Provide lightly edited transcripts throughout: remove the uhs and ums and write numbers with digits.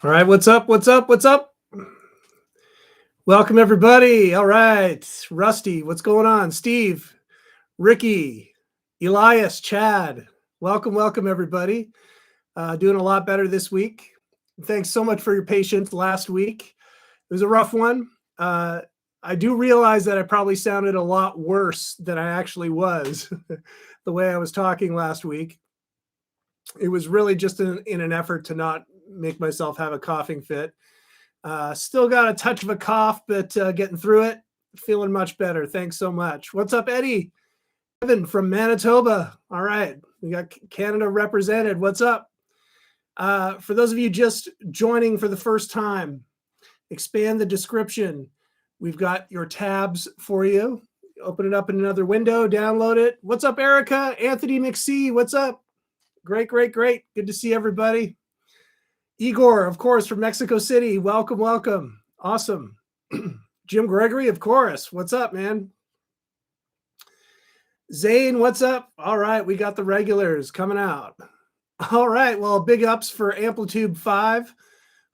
All right, what's up? What's up? What's up? Welcome, everybody. All right, Rusty, what's going on? Steve, Ricky, Elias, Chad, welcome, everybody. Doing a lot better this week. Thanks so much for your patience last week. It was a rough one. I do realize that I probably sounded a lot worse than I actually was the way I was talking last week. It was really just in an effort to not make myself have a coughing fit. Still got a touch of a cough, but getting through it. Feeling much better. Thanks so much. What's up, Eddie? Evan from Manitoba. All right. We got Canada represented. What's up? For those of you just joining for the first time, expand the description. We've got your tabs for you. Open it up in another window, download it. What's up, Erica? Anthony McSee, what's up? Great. Good to see everybody. Igor, of course, from Mexico City. Welcome. Awesome. Jim Gregory, of course. What's up, man? Zane, what's up? All right, we got the regulars coming out. All right, well, big ups for Amplitude 5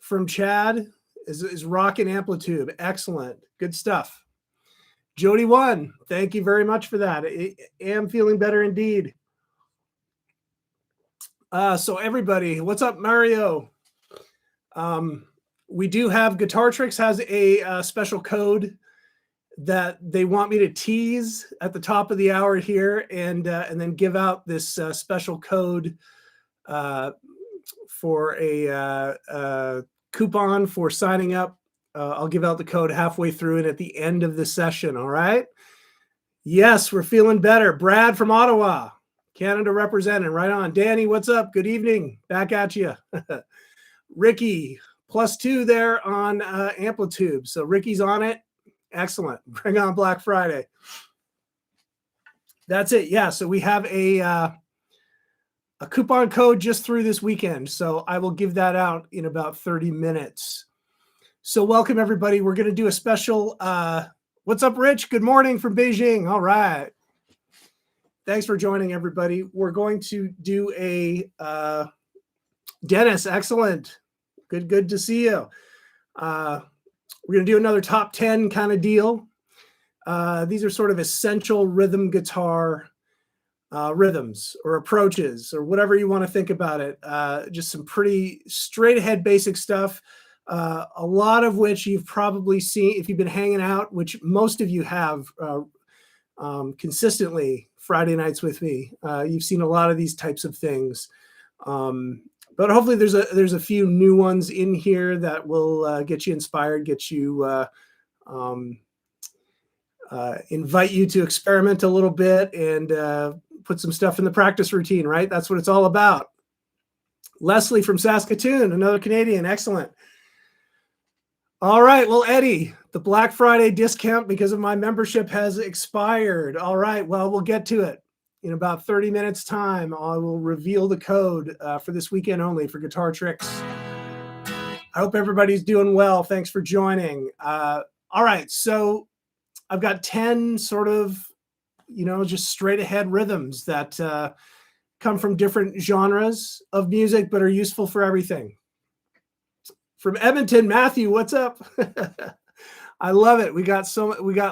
from Chad. Is rocking Amplitude. Excellent. Good stuff. Jody 1, thank you very much for that. I am feeling better indeed. So everybody, what's up, Mario? We do have Guitar Tricks has a special code that they want me to tease at the top of the hour here, and then give out this special code for a coupon for signing up. I'll give out the code halfway through and at the end of the session. All right. Yes, we're feeling better. Brad from Ottawa, Canada represented. Right on. Danny, what's up? Good evening. Back at you. Ricky, +2 there on Amplitude. So Ricky's on it. Excellent. Bring on Black Friday. That's it. Yeah. So we have a coupon code just through this weekend. So I will give that out in about 30 minutes. So welcome, everybody. We're going to do a special. What's up, Rich? Good morning from Beijing. All right. Thanks for joining, everybody. We're going to do a Dennis. Excellent. Good to see you. We're going to do another top 10 kind of deal. These are sort of essential rhythm guitar rhythms or approaches or whatever you want to think about it. Just some pretty straight ahead basic stuff. A lot of which you've probably seen if you've been hanging out, which most of you have consistently Friday nights with me. You've seen a lot of these types of things. But hopefully there's a few new ones in here that will get you inspired, get you invite you to experiment a little bit and put some stuff in the practice routine, right? That's what it's all about. Leslie from Saskatoon, another Canadian. Excellent. All right. Well, Eddie, the Black Friday discount because of my membership has expired. All right. Well, we'll get to it. In about 30 minutes time, I will reveal the code for this weekend only for Guitar Tricks. I hope everybody's doing well. Thanks for joining. All right. So I've got 10 sort of, just straight ahead rhythms that come from different genres of music, but are useful for everything. From Edmonton, Matthew, what's up? I love it. We got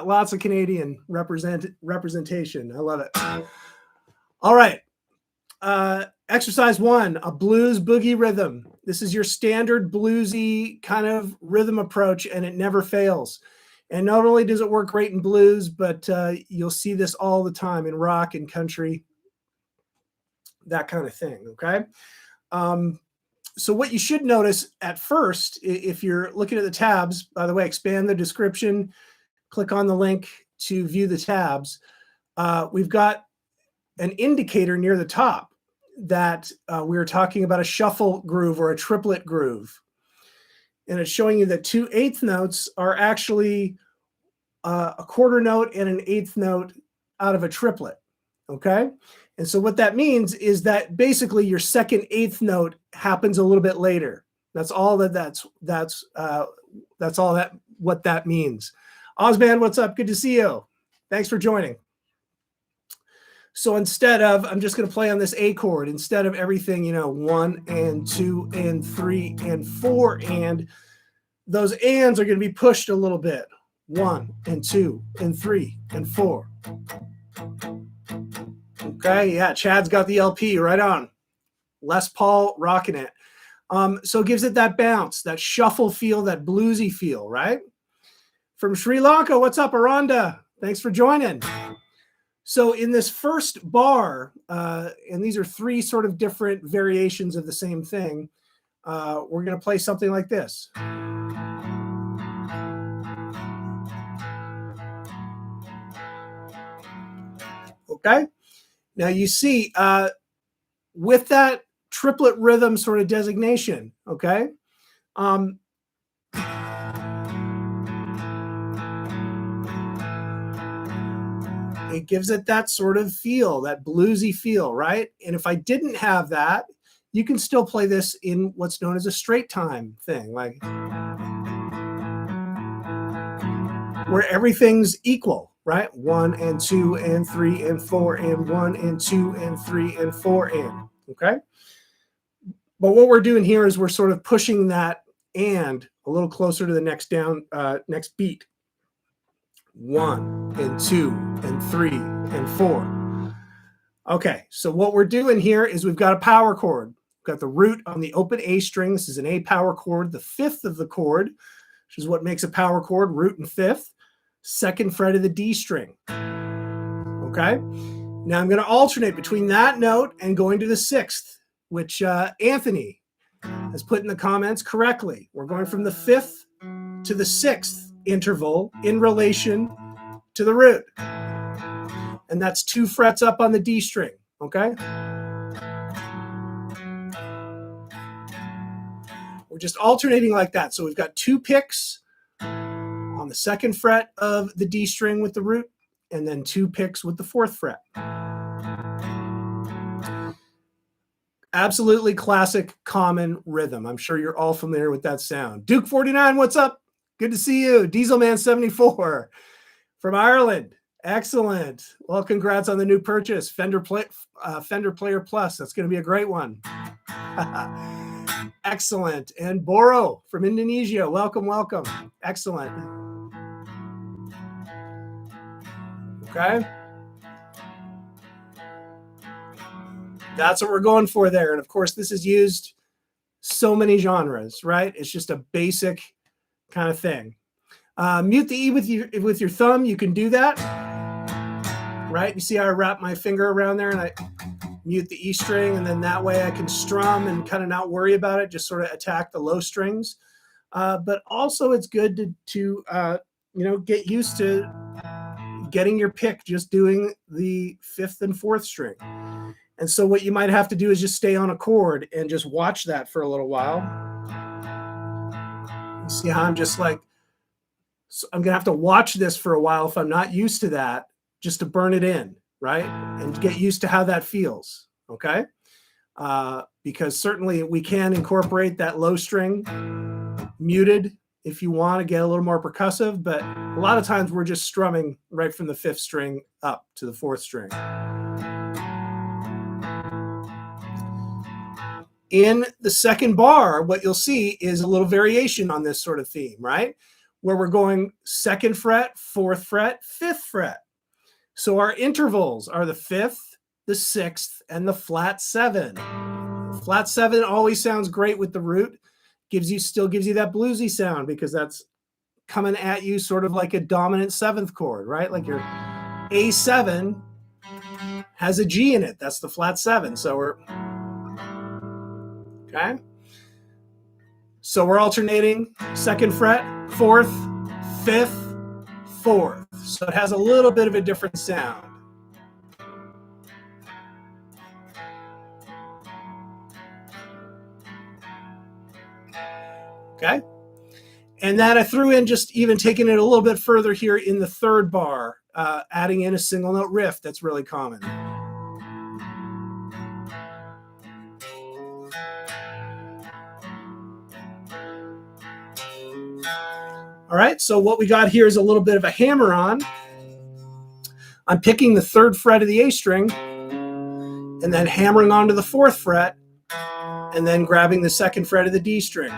lots of Canadian representation. I love it. All right. Exercise 1, a blues boogie rhythm. This is your standard bluesy kind of rhythm approach, and it never fails. And not only does it work great in blues, but you'll see this all the time in rock and country, that kind of thing, okay? So what you should notice at first, if you're looking at the tabs, by the way, expand the description, click on the link to view the tabs. We've got an indicator near the top that we were talking about a shuffle groove or a triplet groove. And it's showing you that 2 8th notes are actually a quarter note and an 8th note out of a triplet, okay? And so what that means is that basically your second 8th note happens a little bit later. That's all what that means. Ozman, what's up? Good to see you. Thanks for joining. So instead of, I'm just going to play on this A chord, instead of everything, you know, 1 and 2 and 3 and 4, and those ands are going to be pushed a little bit. 1 and 2 and 3 and 4. Okay, yeah, Chad's got the LP right on. Les Paul rocking it. So it gives it that bounce, that shuffle feel, that bluesy feel, right? From Sri Lanka, what's up, Aranda? Thanks for joining. So in this first bar, and these are 3 sort of different variations of the same thing, we're going to play something like this. Okay? Now you see, with that triplet rhythm sort of designation, okay? It gives it that sort of feel, that bluesy feel, right? And if I didn't have that, you can still play this in what's known as a straight time thing, like where everything's equal, right? 1 and 2 and 3 and 4 and 1 and 2 and 3 and 4 and, okay? But what we're doing here is we're sort of pushing that and a little closer to the next next beat. 1 and 2 and 3 and 4. Okay, so what we're doing here is we've got a power chord. We've got the root on the open A string. This is an A power chord, the 5th of the chord, which is what makes a power chord, root and 5th, 2nd fret of the D string. Okay, now I'm going to alternate between that note and going to the 6th, which Anthony has put in the comments correctly. We're going from the 5th to the 6th interval in relation to the root. And that's 2 frets up on the D string, okay? We're just alternating like that. So we've got 2 picks on the 2nd fret of the D string with the root, and then 2 picks with the 4th fret. Absolutely classic, common rhythm. I'm sure you're all familiar with that sound. Duke 49, what's up? Good to see you. Dieselman 74 from Ireland. Excellent. Well, congrats on the new purchase, Fender Player Plus. That's going to be a great one. Excellent. And Boro from Indonesia. Welcome, welcome. Excellent. Okay. That's what we're going for there. And of course, this is used so many genres, right? It's just a basic kind of thing. Mute the E with your thumb. You can do that, right? You see how I wrap my finger around there and I mute the E string, and then that way I can strum and kind of not worry about it, just sort of attack the low strings. But also it's good to get used to getting your pick just doing the 5th and 4th string. And so what you might have to do is just stay on a chord and just watch that for a little while. You see how I'm just like, so I'm going to have to watch this for a while if I'm not used to that, just to burn it in, right? And get used to how that feels, okay? Because certainly we can incorporate that low string muted if you want to get a little more percussive, but a lot of times we're just strumming right from the 5th string up to the 4th string. In the second bar, what you'll see is a little variation on this sort of theme, right? Where we're going 2nd fret, 4th fret, 5th fret. So our intervals are the 5th, the 6th, and the flat 7. Flat 7 always sounds great with the root. Still gives you that bluesy sound because that's coming at you sort of like a dominant 7th chord, right? Like your A7 has a G in it. That's the flat 7. So we're okay. So we're alternating 2nd fret, 4th, 5th, 4th. So it has a little bit of a different sound. Okay. And then I threw in just even taking it a little bit further here in the 3rd bar, adding in a single note riff that's really common. All right, so what we got here is a little bit of a hammer-on. I'm picking the 3rd fret of the A string and then hammering onto the 4th fret and then grabbing the 2nd fret of the D string.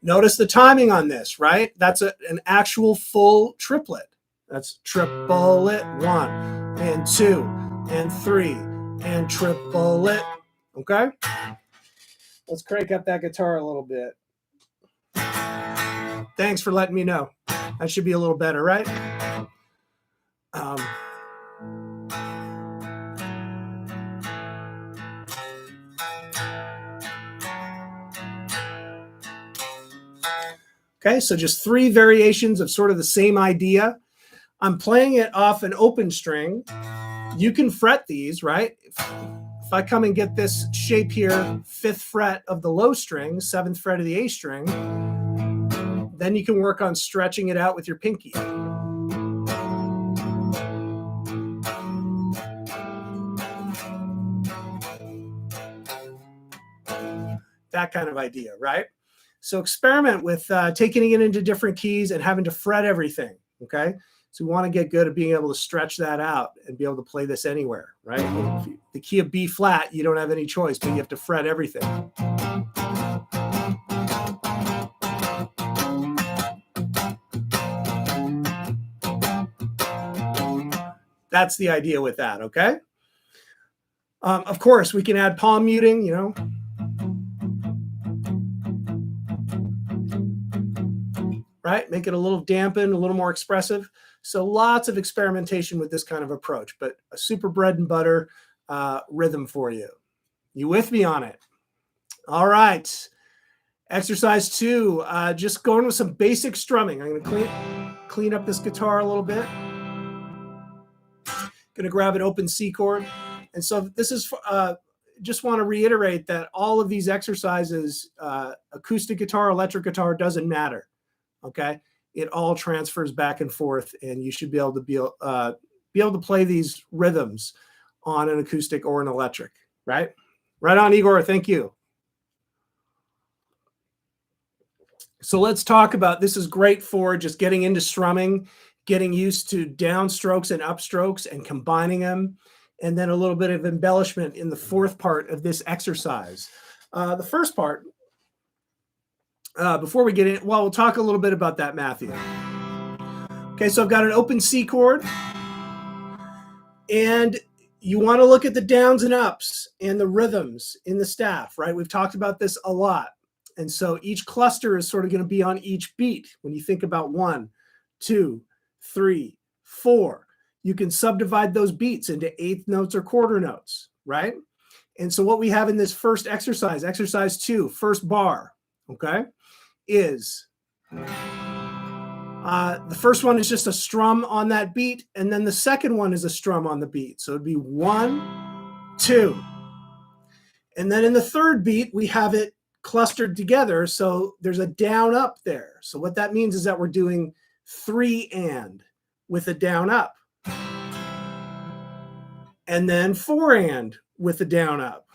Notice the timing on this, right? That's an actual full triplet. That's triplet 1 and 2 and 3 and triplet. Okay? Let's crank up that guitar a little bit. Thanks for letting me know. That should be a little better, right? Okay, so just 3 variations of sort of the same idea. I'm playing it off an open string. You can fret these, right? If I come and get this shape here, 5th fret of the low string, 7th fret of the A string, then you can work on stretching it out with your pinky. That kind of idea, right? So experiment with taking it into different keys and having to fret everything, okay? So we want to get good at being able to stretch that out and be able to play this anywhere, right? The key of B flat, you don't have any choice, but you have to fret everything. That's the idea with that, okay? Of course, we can add palm muting, you know. Right? Make it a little dampened, a little more expressive. So lots of experimentation with this kind of approach, but a super bread and butter rhythm for you. You with me on it? All right. Exercise 2, just going with some basic strumming. I'm going to clean up this guitar a little bit. Going to grab an open C chord. And so this is, just want to reiterate that all of these exercises, acoustic guitar, electric guitar, doesn't matter. Okay, it all transfers back and forth, and you should be able to play these rhythms on an acoustic or an electric, right? Right on, Igor. Thank you. So let's talk about, this is great for just getting into strumming, getting used to downstrokes and upstrokes and combining them, and then a little bit of embellishment in the 4th part of this exercise. The first part, before we get in, well, we'll talk a little bit about that, Matthew. Okay, so I've got an open C chord, and you want to look at the downs and ups and the rhythms in the staff, right? We've talked about this a lot. And so each cluster is sort of going to be on each beat. When you think about 1, 2, 3, 4, you can subdivide those beats into 8th notes or quarter notes, right? And so what we have in this first exercise, exercise 2, first bar, okay, is the first one is just a strum on that beat, and then the second one is a strum on the beat. So it'd be 1, 2. And then in the 3rd beat, we have it clustered together, so there's a down up there. So what that means is that we're doing 3 and with a down up, and then 4 and with a down up.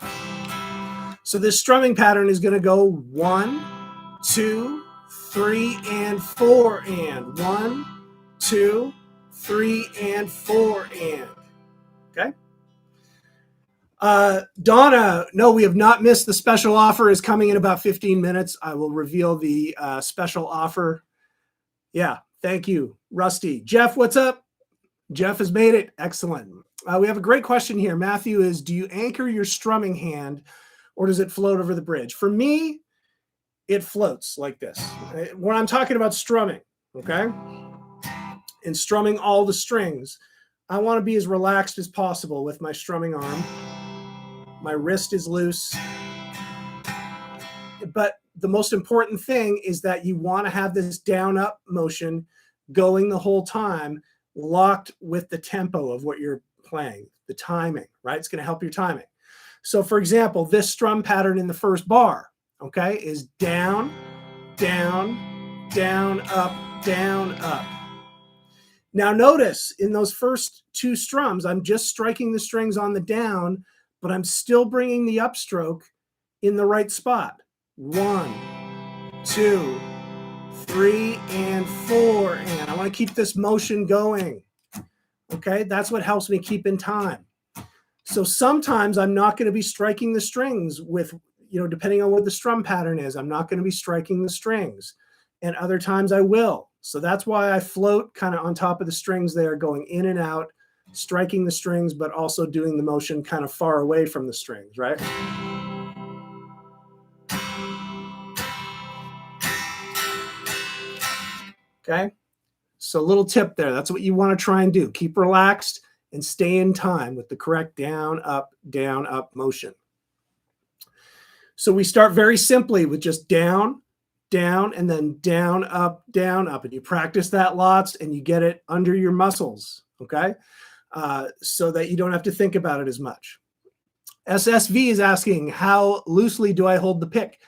So this strumming pattern is going to go 1, 2, 3 and 4 and 1, 2, 3 and 4 and. Okay. Donna, no, we have not missed. The special offer is coming in about 15 minutes. I will reveal the special offer. Yeah, thank you, Rusty. Jeff, what's up? Jeff has made it. Excellent. We have a great question here. Matthew is, do you anchor your strumming hand or does it float over the bridge? For me, it floats like this. When I'm talking about strumming, okay, and strumming all the strings, I want to be as relaxed as possible with my strumming arm. My wrist is loose. But the most important thing is that you want to have this down-up motion going the whole time, locked with the tempo of what you're playing, the timing, right? It's going to help your timing. So, for example, this strum pattern in the first bar, okay, is down, down, down, up, down, up. Now notice in those first 2 strums, I'm just striking the strings on the down, but I'm still bringing the upstroke in the right spot. 1, 2, 3 and 4 and. I want to keep this motion going. Okay, that's what helps me keep in time. So sometimes I'm not going to be striking the strings with, depending on what the strum pattern is, I'm not going to be striking the strings. And other times I will. So that's why I float kind of on top of the strings there, going in and out, striking the strings, but also doing the motion kind of far away from the strings, right? Okay, so a little tip there. That's what you want to try and do. Keep relaxed and stay in time with the correct down, up motion. So we start very simply with just down, down, and then down, up, and you practice that lots and you get it under your muscles, okay? So that you don't have to think about it as much. SSV is asking, how loosely do I hold the pick?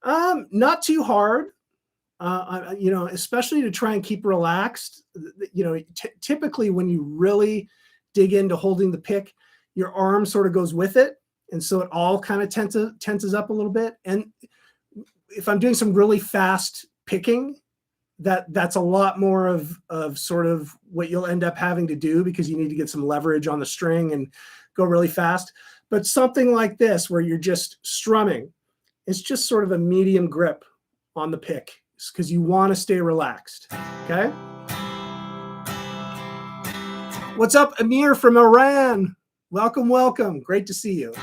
Not too hard, especially to try and keep relaxed. Typically when you really dig into holding the pick, your arm sort of goes with it. And so it all kind of tenses up a little bit. And if I'm doing some really fast picking, that's a lot more of sort of what you'll end up having to do, because you need to get some leverage on the string and go really fast. But something like this, where you're just strumming, it's just sort of a medium grip on the pick, because you want to stay relaxed. Okay. What's up, Amir from Iran? Welcome, welcome. Great to see you.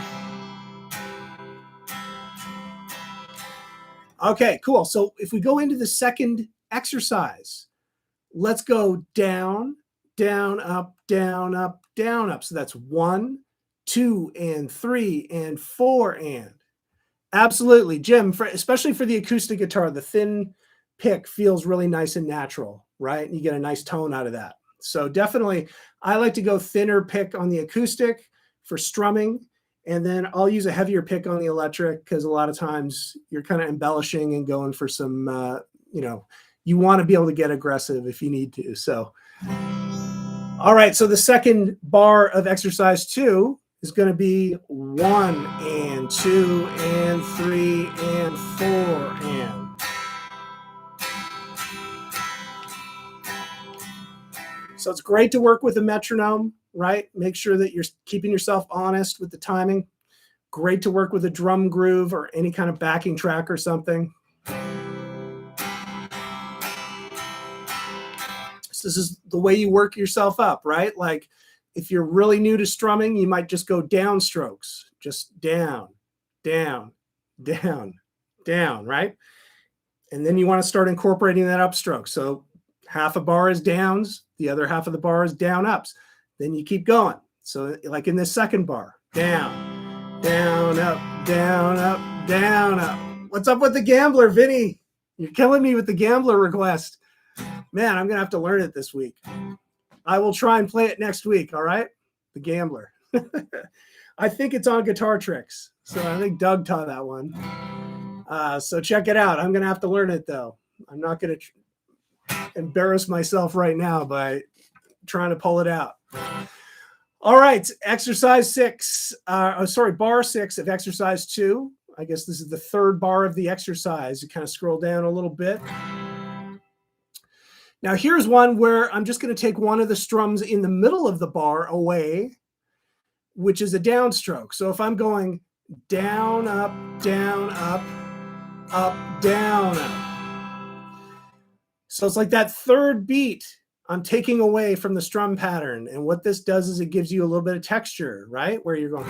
Okay, cool. So if we go into the second exercise, let's go down, down, up, down, up, down, up. So that's 1, 2, and 3, and 4, and. Absolutely, Jim, especially for the acoustic guitar, the thin pick feels really nice and natural, right? And you get a nice tone out of that. So definitely, I like to go thinner pick on the acoustic for strumming. And then I'll use a heavier pick on the electric, because a lot of times you're kind of embellishing and going for some, you want to be able to get aggressive if you need to. So, all right. So the second bar of exercise 2 is going to be 1 and 2 and 3 and 4 and. So it's great to work with a metronome, right? Make sure that you're keeping yourself honest with the timing. Great to work with a drum groove or any kind of backing track or something. So this is the way you work yourself up, right? Like if you're really new to strumming, you might just go down strokes, just down, down, down, down, right? And then you want to start incorporating that upstroke. So half a bar is downs, the other half of the bar is down ups. Then you keep going. So like in this second bar, down, down, up, down, up, down, up. What's up with the gambler, Vinny? You're killing me with the gambler request. Man, I'm going to have to learn it this week. I will try and play it next week, all right? The gambler. I think it's on Guitar Tricks. So I think Doug taught that one. So check it out. I'm going to have to learn it, though. I'm not going to embarrass myself right now by trying to pull it out. All right, exercise 6. Bar 6 of exercise 2. I guess this is the third bar of the exercise. You kind of scroll down a little bit. Now here's one where I'm just going to take one of the strums in the middle of the bar away, which is a downstroke. So if I'm going down, up, down, up, up, down, up. So it's like that third beat I'm taking away from the strum pattern. And what this does is it gives you a little bit of texture, right? Where you're going.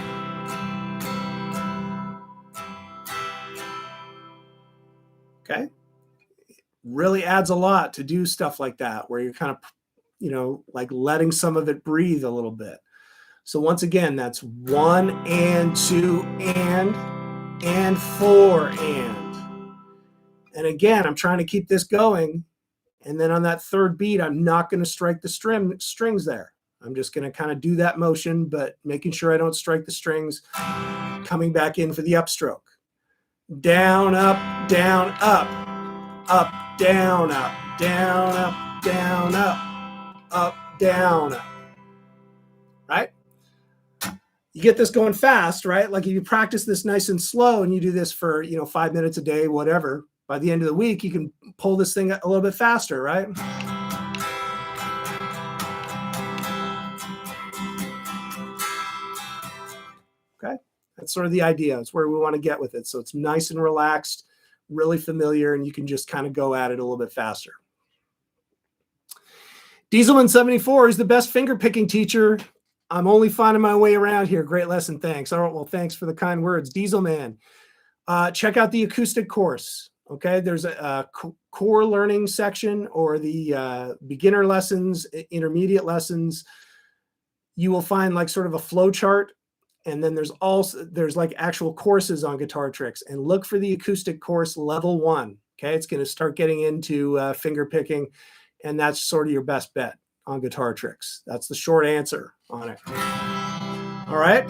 Okay. Really adds a lot to do stuff like that, where you're kind of, like letting some of it breathe a little bit. So once again, that's 1 and 2 and 4 and. And again, I'm trying to keep this going. And then on that third beat, I'm not going to strike the strings there. I'm just going to kind of do that motion, but making sure I don't strike the strings, coming back in for the upstroke. Down, up, down, up, up, down, up, down, up, down, up, down, up. Right? You get this going fast, right? Like if you practice this nice and slow and you do this for, 5 minutes a day, whatever, by the end of the week, you can pull this thing a little bit faster, right? Okay, that's sort of the idea. It's where we want to get with it. So it's nice and relaxed, really familiar, and you can just kind of go at it a little bit faster. Dieselman74 is the best finger picking teacher. I'm only finding my way around here. Great lesson. Thanks. All right. Well, thanks for the kind words. Dieselman. Check out the acoustic course. Okay. There's a core learning section, or the beginner lessons, intermediate lessons. You will find like sort of a flow chart. And then there's like actual courses on guitar tricks, and look for the acoustic course level 1. Okay. It's going to start getting into finger picking. And that's sort of your best bet on guitar tricks. That's the short answer on it. All right.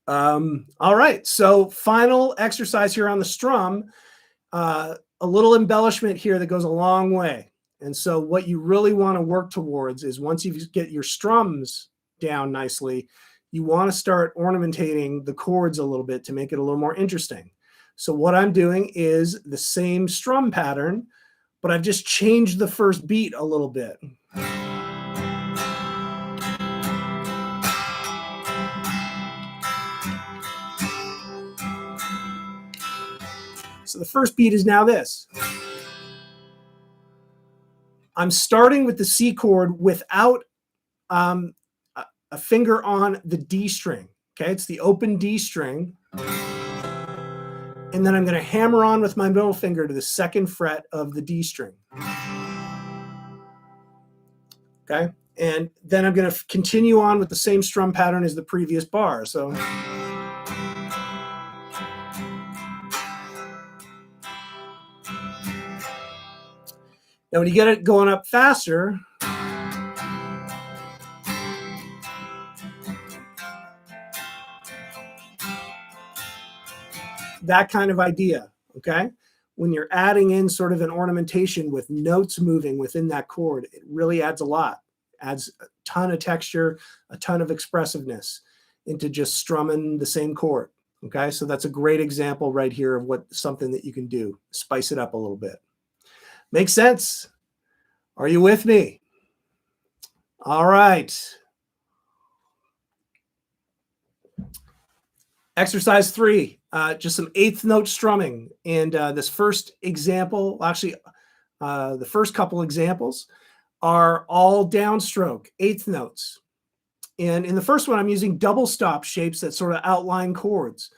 All right. So final exercise here on the strum, a little embellishment here that goes a long way. And so what you really want to work towards is, once you get your strums down nicely, you want to start ornamentating the chords a little bit to make it a little more interesting. So what I'm doing is the same strum pattern, but I've just changed the first beat a little bit. So the first beat is now this. I'm starting with the C chord without a finger on the D string. Okay, it's the open D string. And then I'm going to hammer on with my middle finger to the 2nd fret of the D string. Okay, and then I'm going to continue on with the same strum pattern as the previous bar. So now when you get it going up faster, that kind of idea, okay? When you're adding in sort of an ornamentation with notes moving within that chord, it really adds a lot. Adds a ton of texture, a ton of expressiveness into just strumming the same chord, okay? So that's a great example right here of something that you can do. Spice it up a little bit. Make sense? Are you with me? All right. Exercise 3, just some 8th note strumming. And this first example, actually, the first couple examples are all downstroke, 8th notes. And in the first one, I'm using double stop shapes that sort of outline chords.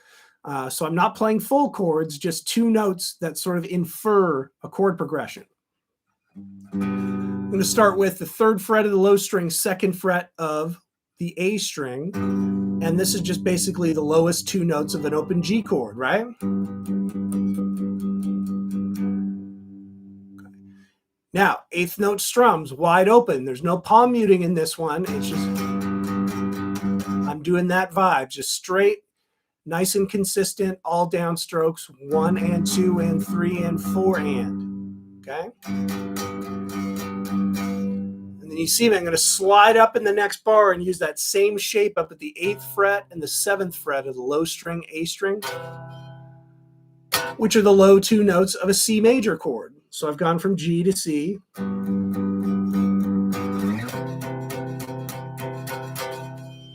So I'm not playing full chords, just 2 notes that sort of infer a chord progression. I'm going to start with the 3rd fret of the low string, 2nd fret of the A string. And this is just basically the lowest 2 notes of an open G chord, right? Now, 8th note strums, wide open. There's no palm muting in this one. It's just, I'm doing that vibe, just straight, nice and consistent, all downstrokes, 1 and 2 and 3 and 4 and, okay? And then you see me, I'm going to slide up in the next bar and use that same shape up at the 8th fret and the 7th fret of the low string A string, which are the low 2 notes of a C major chord. So I've gone from G to C.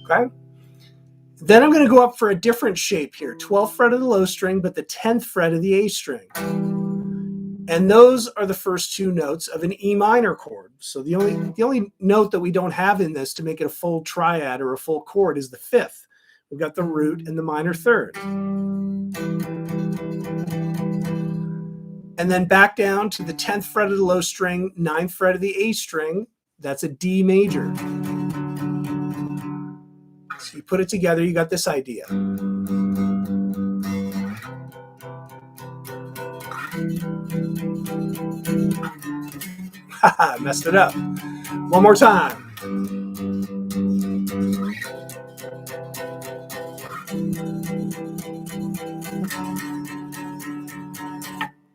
Okay. Then I'm going to go up for a different shape here, 12th fret of the low string, but the 10th fret of the A string. And those are the first 2 notes of an E minor chord. So the only note that we don't have in this to make it a full triad or a full chord is the 5th. We've got the root and the minor 3rd. And then back down to the 10th fret of the low string, 9th fret of the A string. That's a D major. So you put it together, you got this idea. Haha, messed it up. One more time.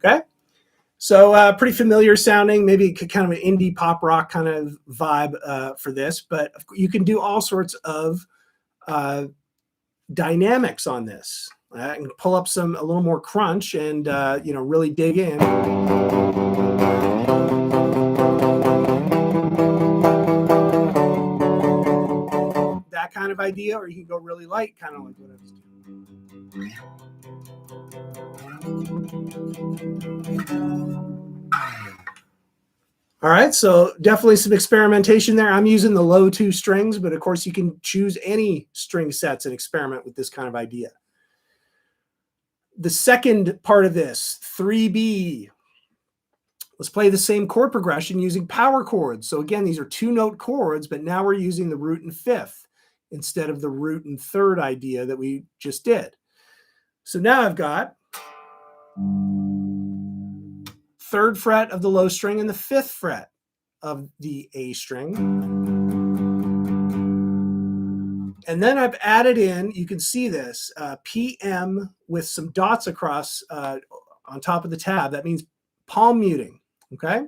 Okay. So pretty familiar sounding, maybe kind of an indie pop rock kind of vibe for this, but you can do all sorts of dynamics on this. I can pull up a little more crunch and, you know, really dig in. That kind of idea, or you can go really light, kind of like what I was doing. All right, so definitely some experimentation there. I'm using the low 2 strings, but of course you can choose any string sets and experiment with this kind of idea. The second part of this, 3B. Let's play the same chord progression using power chords. So again, these are 2-note chords, but now we're using the root and fifth instead of the root and third idea that we just did. So now I've got 3rd fret of the low string and the 5th fret of the A string. And then I've added in, you can see this, PM with some dots across on top of the tab. That means palm muting, okay?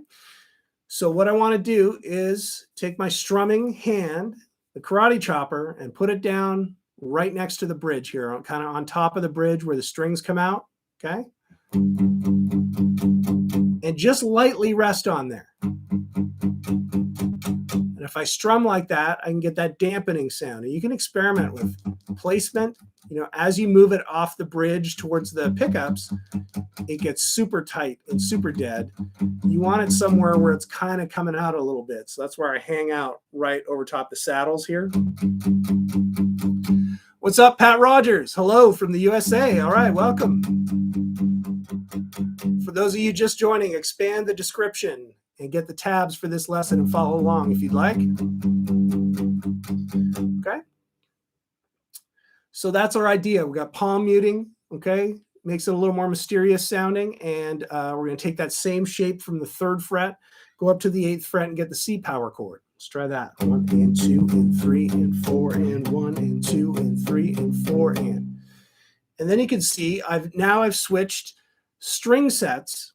So what I want to do is take my strumming hand, the karate chopper, and put it down right next to the bridge here, kind of on top of the bridge where the strings come out, okay? And just lightly rest on there. And if I strum like that, I can get that dampening sound. And you can experiment with placement. You know, as you move it off the bridge towards the pickups, it gets super tight and super dead. You want it somewhere where it's kind of coming out a little bit. So that's where I hang out right over top the saddles here. What's up, Pat Rogers? Hello from the USA. All right, welcome. For those of you just joining, expand the description and get the tabs for this lesson and follow along if you'd like. Okay. So that's our idea. We got palm muting, okay? Makes it a little more mysterious sounding. And we're going to take that same shape from the 3rd fret, go up to the 8th fret and get the C power chord. Let's try that. 1 and 2 and 3 and 4 and 1 and 2 and 3 and 4 and. And then you can see I've switched string sets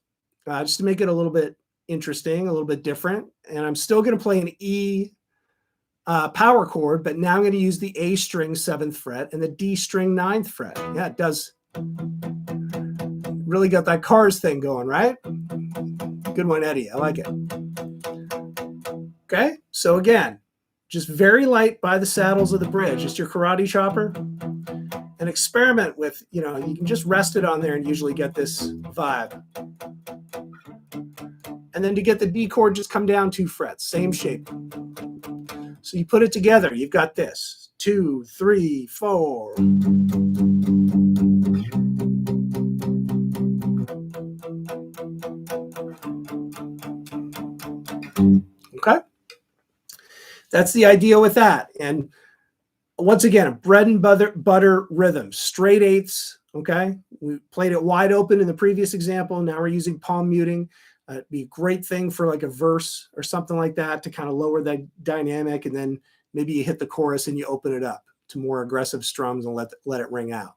just to make it a little bit interesting, a little bit different. And I'm still going to play an E power chord, but now I'm going to use the A string 7th fret and the D string 9th fret. Yeah, it does. Really got that Cars thing going, right? Good one, Eddie. I like it. Okay, so again, just very light by the saddles of the bridge, just your karate chopper. And experiment with, you know, you can just rest it on there and usually get this vibe. And then to get the D chord, just come down 2 frets, same shape. So you put it together, you've got this, 2, 3, 4. Okay? That's the idea with that. And once again, bread and butter rhythm, straight 8ths, okay? We played it wide open in the previous example. Now we're using palm muting. It'd be a great thing for like a verse or something like that to kind of lower that dynamic. And then maybe you hit the chorus and you open it up to more aggressive strums and let it ring out.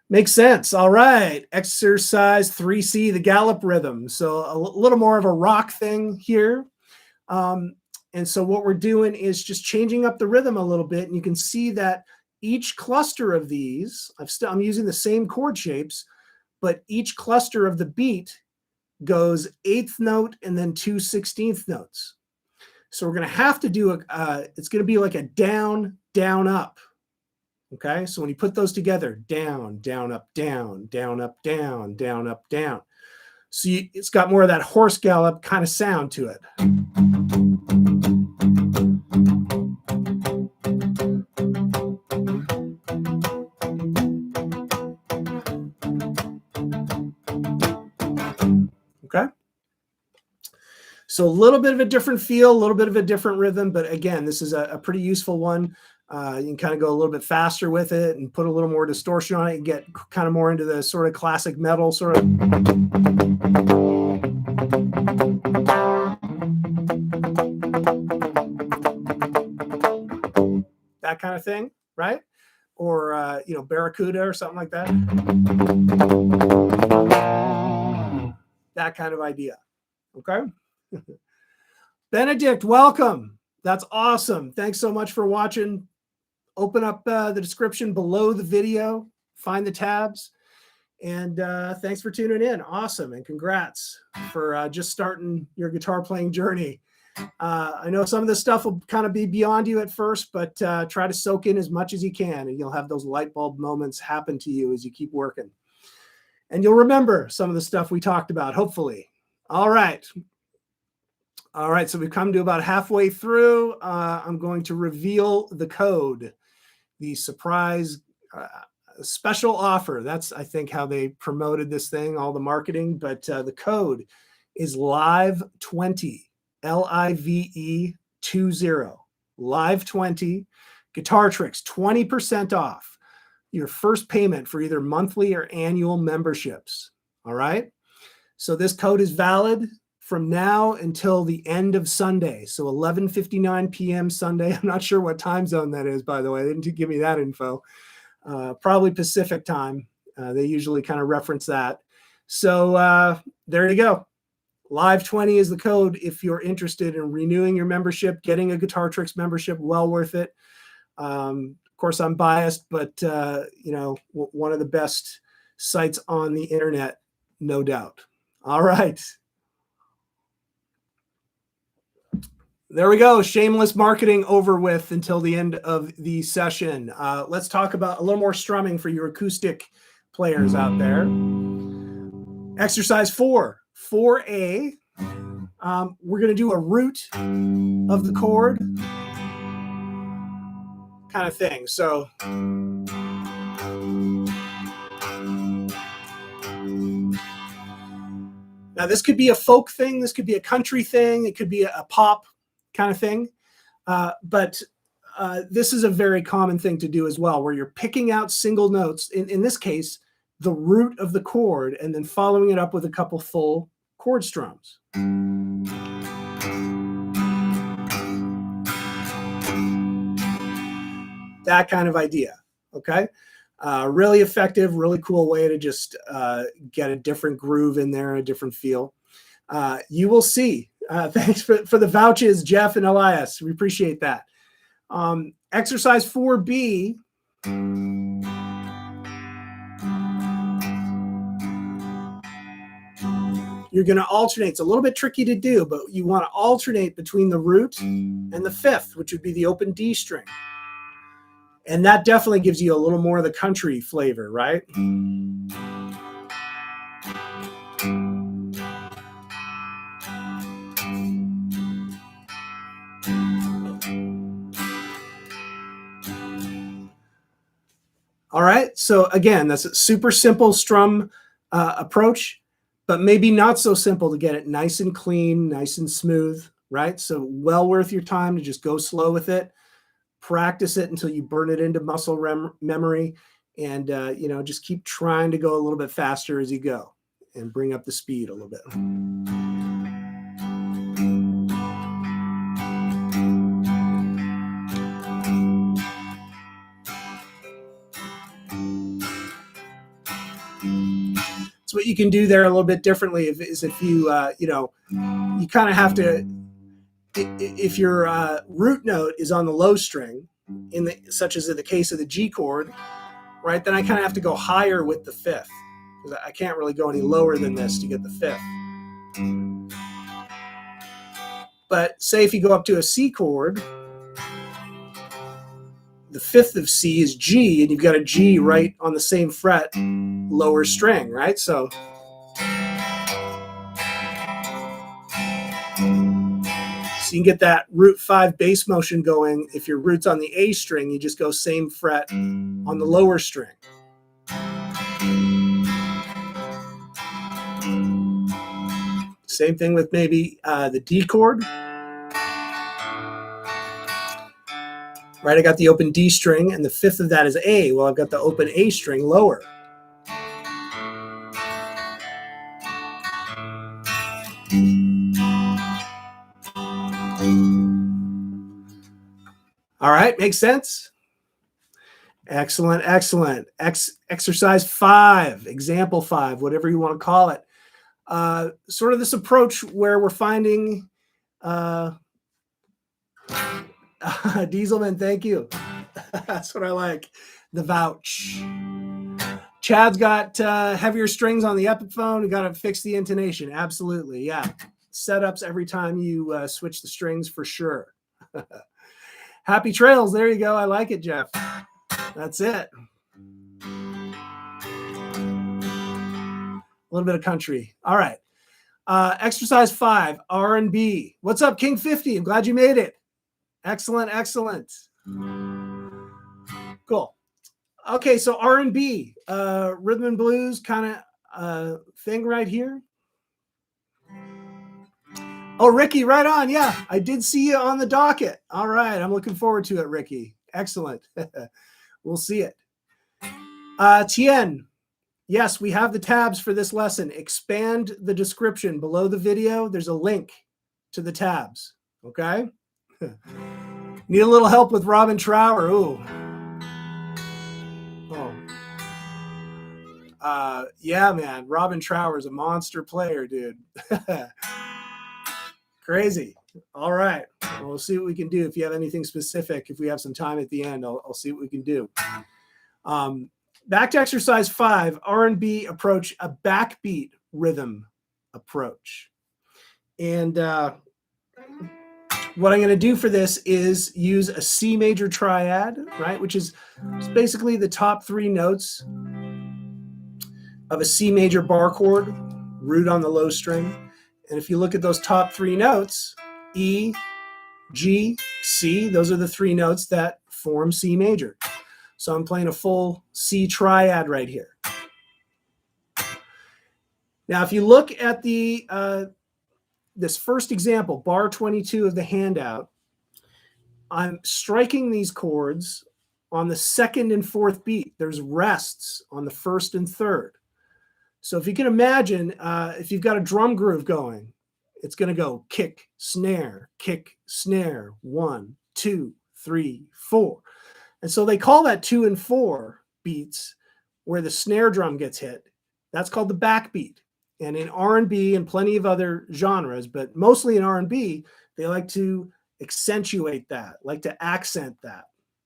Makes sense. All right. Exercise 3C, the Gallop rhythm. So a little more of a rock thing here. And so what we're doing is just changing up the rhythm a little bit. And you can see that each cluster of these, I'm using the same chord shapes, but each cluster of the beat goes 8th note and then 2 16th notes. So we're going to have to do it's going to be like a down, down, up. Okay. So when you put those together, down, down, up, down, down, up, down, down, up, down. So it's got more of that horse gallop kind of sound to it. Okay. So a little bit of a different feel, a little bit of a different rhythm, but again, this is a pretty useful one. You can kind of go a little bit faster with it and put a little more distortion on it and get kind of more into the sort of classic metal sort of. That kind of thing, right? Or, you know, Barracuda or something like that. That kind of idea. Okay. Benedict, welcome. That's awesome. Thanks so much for watching. Open up the description below the video. find the tabs. And thanks for tuning in. Awesome. And congrats for just starting your guitar playing journey. I know some of this stuff will kind of be beyond you at first, but try to soak in as much as you can, and you'll have those light bulb moments happen to you as you keep working. And you'll remember some of the stuff we talked about, hopefully. All right. All right, so we've come to about halfway through. I'm going to reveal the code, the surprise special offer. That's, I think, how they promoted this thing, all the marketing. But the code is LIVE20, LIVE 20, LIVE20. Guitar Tricks, 20% off your first payment for either monthly or annual memberships. All right. So this code is valid from now until the end of Sunday. So 11:59 p.m. Sunday. I'm not sure what time zone that is, by the way. They didn't give me that info. Probably Pacific time. They usually kind of reference that. So there you go. LIVE20 is the code if you're interested in renewing your membership, getting a Guitar Tricks membership. Well worth it. Of course, I'm biased, but one of the best sites on the internet, no doubt. All right. There we go. Shameless marketing over with until the end of the session. Let's talk about a little more strumming for your acoustic players out there. Exercise 4, 4A. We're going to do a root of the chord kind of thing. So now this could be a folk thing. This could be a country thing. It could be a pop kind of thing. But this is a very common thing to do as well, where you're picking out single notes, in this case, the root of the chord, and then following it up with a couple full chord strums. That kind of idea, okay? Really effective, really cool way to just get a different groove in there, a different feel. You will see. Thanks for the vouchers, Jeff and Elias. We appreciate that. Exercise 4B. You're going to alternate. It's a little bit tricky to do, but you want to alternate between the root and the fifth, which would be the open D string. And that definitely gives you a little more of the country flavor, right? All right, so again, that's a super simple strum approach, but maybe not so simple to get it nice and clean, nice and smooth, right? So well worth your time to just go slow with it, practice it until you burn it into muscle memory, and just keep trying to go a little bit faster as you go and bring up the speed a little bit. So what you can do there a little bit differently is if you you kind of have to, if your root note is on the low string, such as in the case of the G chord, right? Then I kind of have to go higher with the fifth, because I can't really go any lower than this to get the fifth. But say if you go up to a C chord, the fifth of C is G, and you've got a G right on the same fret, lower string, right? So you can get that root 5 bass motion going. If your root's on the A string, you just go same fret on the lower string. Same thing with maybe the D chord. Right, I got the open D string, and the fifth of that is A. Well, I've got the open A string lower. All right, makes sense? Excellent, excellent. Exercise 5, example 5, whatever you want to call it. Sort of this approach where we're finding Dieselman, thank you. That's what I like. The vouch. Chad's got heavier strings on the Epiphone. We got to fix the intonation. Absolutely. Yeah. Setups every time you switch the strings for sure. Happy trails. There you go. I like it, Jeff. That's it. A little bit of country. All right. Exercise 5, R&B. What's up, King 50? I'm glad you made it. Excellent, excellent. Cool. Okay, so R&B, rhythm and blues kind of thing right here. Oh, Ricky, right on. Yeah, I did see you on the docket. All right, I'm looking forward to it, Ricky. Excellent. We'll see it. Tien, yes, we have the tabs for this lesson. Expand the description below the video. There's a link to the tabs, okay? Need a little help with Robin Trower. Ooh. Oh. Yeah, man. Robin Trower is a monster player, dude. Crazy. All right. Well, we'll see what we can do. If you have anything specific, if we have some time at the end, I'll see what we can do. Back to exercise 5, R&B approach, a backbeat rhythm approach. And what I'm going to do for this is use a C major triad, right? Which is basically the top 3 notes of a C major bar chord, root on the low string. And if you look at those top 3 notes, E, G, C, those are the 3 notes that form C major. So I'm playing a full C triad right here. Now, if you look at the this first example, bar 22 of the handout, I'm striking these chords on the 2nd and 4th beat. There's rests on the 1st and 3rd. So if you can imagine, if you've got a drum groove going, it's going to go kick, snare, 1, 2, 3, 4. And so they call that 2 and 4 beats where the snare drum gets hit. That's called the backbeat. And in R&B and plenty of other genres, but mostly in R&B, they like to accentuate that, like to accent that,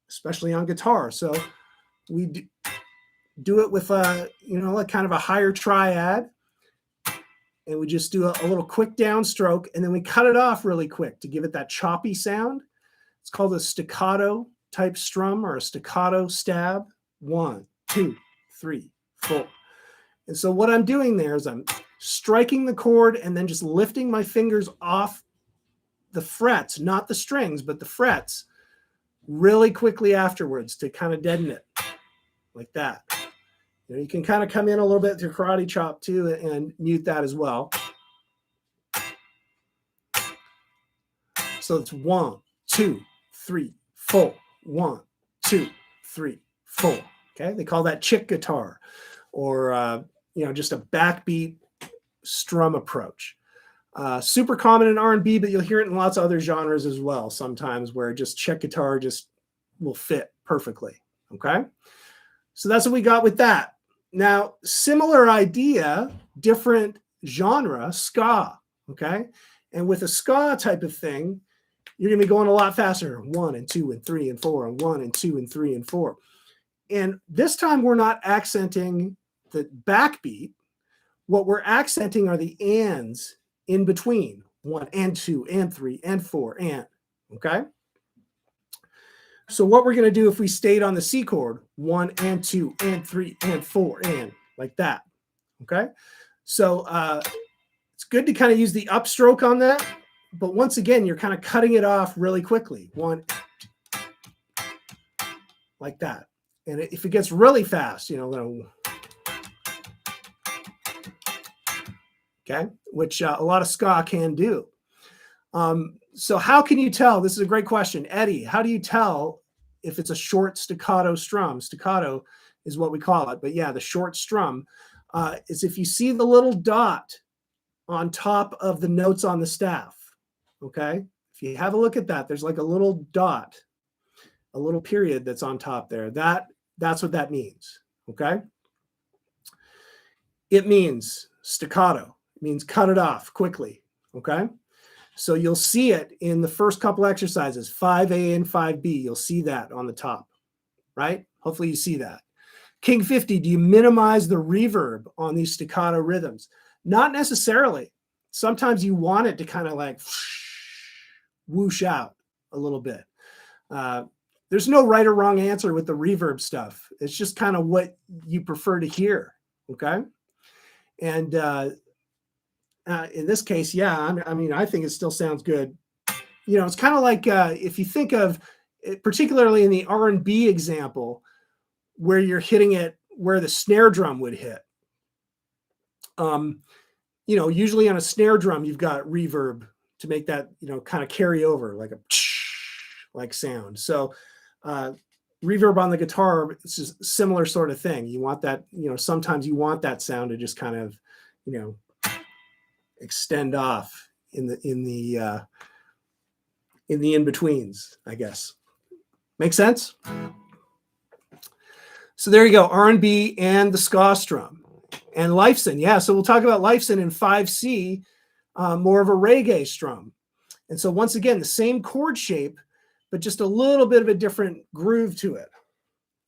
especially on guitar. So we do it with a, like kind of a higher triad. And we just do a little quick downstroke, and then we cut it off really quick to give it that choppy sound. It's called a staccato type strum or a staccato stab. 1, 2, 3, 4. And so what I'm doing there is I'm striking the chord and then just lifting my fingers off the frets, not the strings, but the frets, really quickly afterwards to kind of deaden it, like that. You can kind of come in a little bit with your karate chop too and mute that as well. So it's 1, 2, 3, 4. 1, 2, 3, 4. Okay, they call that chick guitar, or just a backbeat strum approach. Super common in R&B, but you'll hear it in lots of other genres as well. Sometimes where just chick guitar just will fit perfectly. Okay, so that's what we got with that. Now, similar idea, different genre, ska. Okay, and with a ska type of thing, you're going to be going a lot faster. 1 and 2 and 3 and 4 and 1 and 2 and 3 and 4. And this time we're not accenting the backbeat. What we're accenting are the ands in between. 1 and 2 and 3 and 4 and. Okay? So what we're going to do if we stayed on the C chord, 1 and 2 and 3 and 4 and, like that. Okay? So it's good to kind of use the upstroke on that. But once again, you're kind of cutting it off really quickly. 1, like that. And if it gets really fast, okay, which a lot of ska can do. So how can you tell? This is a great question. Eddie, how do you tell if it's a short staccato strum? Staccato is what we call it. But yeah, the short strum is if you see the little dot on top of the notes on the staff. Okay, if you have a look at that, there's like a little dot, a little period that's on top there. That's what that means. Okay, it means staccato. It means cut it off quickly. Okay, so you'll see it in the first couple exercises, 5A and 5B. You'll see that on the top, right? Hopefully you see that. King 50, do you minimize the reverb on these staccato rhythms? Not necessarily. Sometimes you want it to kind of like whoosh out a little bit. There's no right or wrong answer with the reverb stuff. It's just kind of what you prefer to hear, okay? And in this case, yeah, I mean, I think it still sounds good. You know, it's kind of like if you think of, particularly in the R&B example, where you're hitting it where the snare drum would hit. You know, usually on a snare drum, you've got reverb to make that, you know, kind of carry over like a like sound. So reverb on the guitar, it's just a similar sort of thing. You want that, you know, sometimes you want that sound to just kind of, you know, extend off in the in-betweens, I guess. Make sense? So there you go, R&B and the ska strum. And Lifeson, yeah, so we'll talk about Lifeson in 5C, more of a reggae strum. And so once again, the same chord shape, but just a little bit of a different groove to it.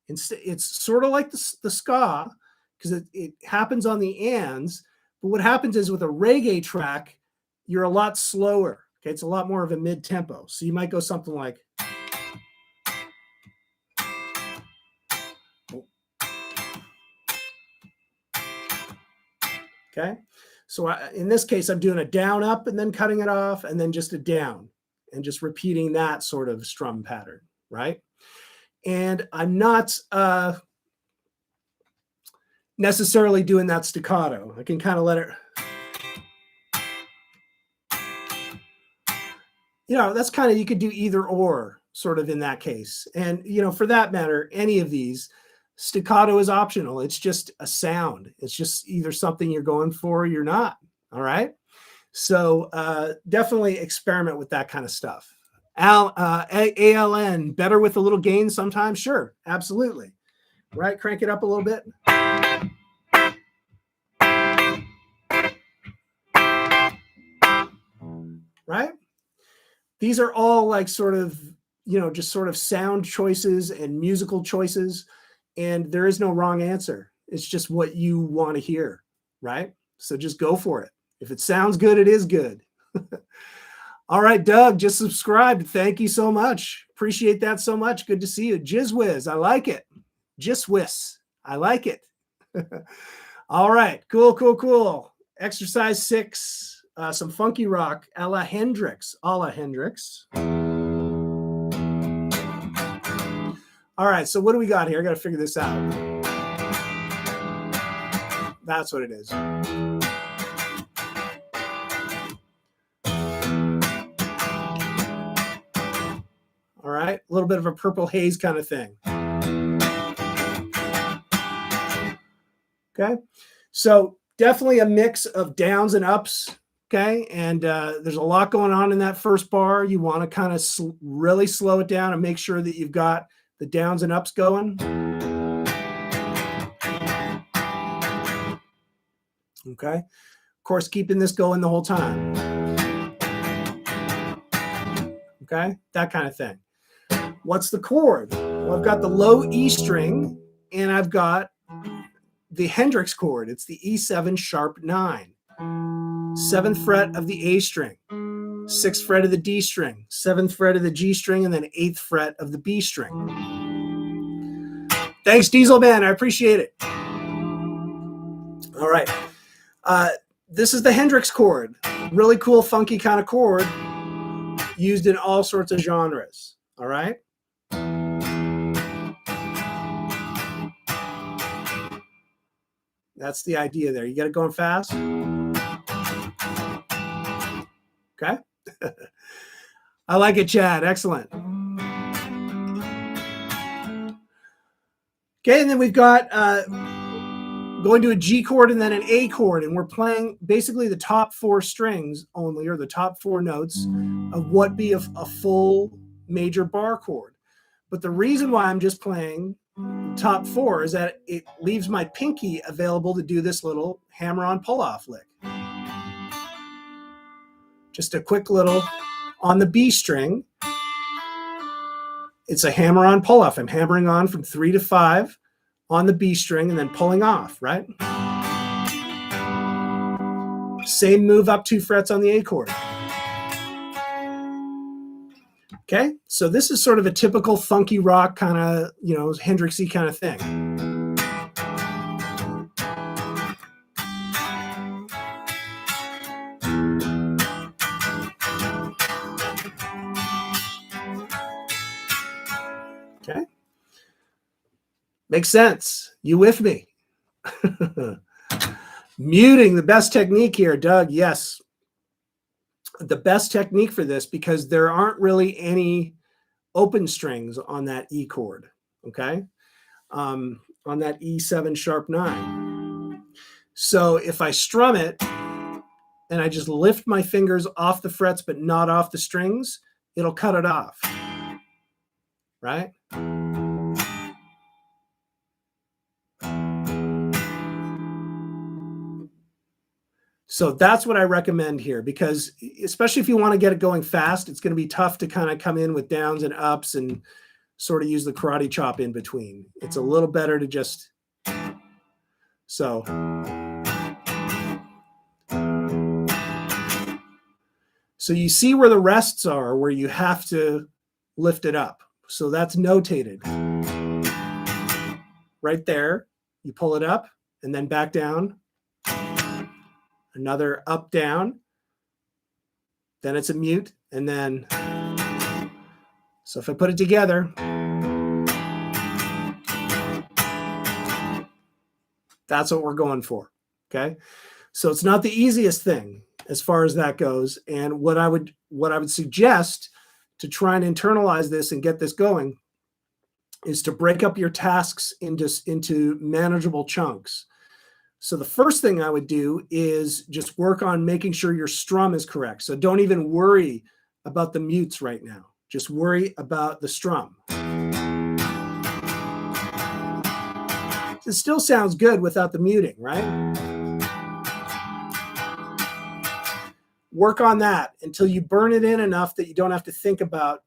It's sort of like the ska, because it happens on the ands, but what happens is with a reggae track, you're a lot slower. Okay, it's a lot more of a mid-tempo. So you might go something like, okay? So in this case, I'm doing a down up and then cutting it off and then just a down and just repeating that sort of strum pattern, right? And I'm not necessarily doing that staccato. I can kind of let it, you know, that's kind of, you could do either or sort of in that case. And, you know, for that matter, any of these, staccato is optional. It's just a sound. It's just either something you're going for or you're not. All right. So definitely experiment with that kind of stuff. ALN, better with a little gain sometimes? Sure, absolutely. Right, crank it up a little bit. Right? These are all like sort of, you know, just sort of sound choices and musical choices. And there is no wrong answer. It's just what you want to hear, right? So just go for it. If it sounds good, it is good. All right, Doug, just subscribed. Thank you so much. Appreciate that so much. Good to see you. Jizzwiz, I like it. Jizwiz, I like it. All right, cool. Exercise 6, some funky rock, a la Hendrix. All right, so what do we got here? I got to figure this out. That's what it is. All right, a little bit of a Purple Haze kind of thing. Okay, so definitely a mix of downs and ups. Okay, and there's a lot going on in that first bar. You want to kind of really slow it down and make sure that you've got the downs and ups going. Okay, of course, keeping this going the whole time. Okay, that kind of thing. What's the chord? Well, I've got the low E string and I've got the Hendrix chord. It's the E7 sharp 9. 7th fret of the A string, 6th fret of the D string, 7th fret of the G string, and then 8th fret of the B string. Thanks, Diesel Man. I appreciate it. All right. This is the Hendrix chord. Really cool, funky kind of chord used in all sorts of genres. All right. That's the idea there. You got it going fast. Okay. I like it, Chad. Excellent. Okay, and then we've got going to a G chord and then an A chord, and we're playing basically the top 4 strings only, or the top 4 notes of what be a full major bar chord. But the reason why I'm just playing top 4 is that it leaves my pinky available to do this little hammer-on pull-off lick. Just a quick little on the B string. It's a hammer-on pull-off. I'm hammering on from 3 to 5 on the B string and then pulling off, right? Same move up 2 frets on the A chord. Okay, so this is sort of a typical funky rock kind of, Hendrixy kind of thing. Okay, makes sense. You with me? Muting, the best technique here, Doug. Yes, the best technique for this, because there aren't really any open strings on that E chord, okay? On that E7 sharp 9. So if I strum it and I just lift my fingers off the frets but not off the strings, it'll cut it off, right? So that's what I recommend here, because especially if you want to get it going fast, it's going to be tough to kind of come in with downs and ups and sort of use the karate chop in between. It's a little better to just, so you see where the rests are, where you have to lift it up. So that's notated. Right there, you pull it up and then back down. Another up, down. Then it's a mute, and then, so if I put it together, that's what we're going for, okay? So it's not the easiest thing as far as that goes, and what I would suggest to try and internalize this and get this going is to break up your tasks into manageable chunks. So the first thing I would do is just work on making sure your strum is correct. So don't even worry about the mutes right now. Just worry about the strum. It still sounds good without the muting, right? Work on that until you burn it in enough that you don't have to think about